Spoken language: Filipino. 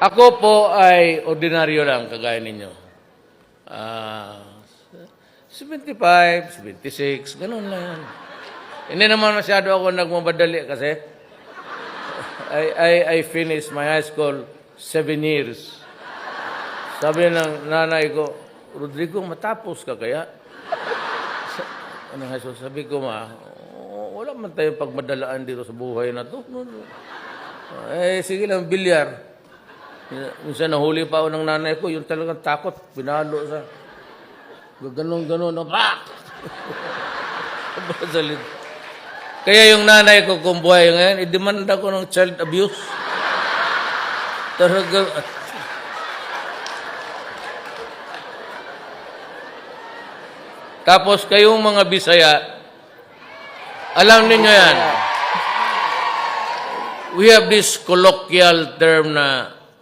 Ako po ay ordinaryo lang, kagaya ninyo. Ah, 75, 76, ganun lang yan. Hindi naman masyado ako nagmamadali kasi I finished my high school 7 years. Sabi ng nanay ko, Rodrigo, matapos ka kaya? Anong high school? Sabi ko, wala man tayong pagmadalaan dito sa buhay na to. Sige lang, bilyar. Minsan nahuli pa ako ng nanay ko, yung talagang takot, pinalo sa... Ganon-ganon, Kaya yung nanay ko kung buhay ngayon, idemanda ko ng child abuse. Talaga. Tapos kayong mga Bisaya, alam niyo yan, we have this colloquial term na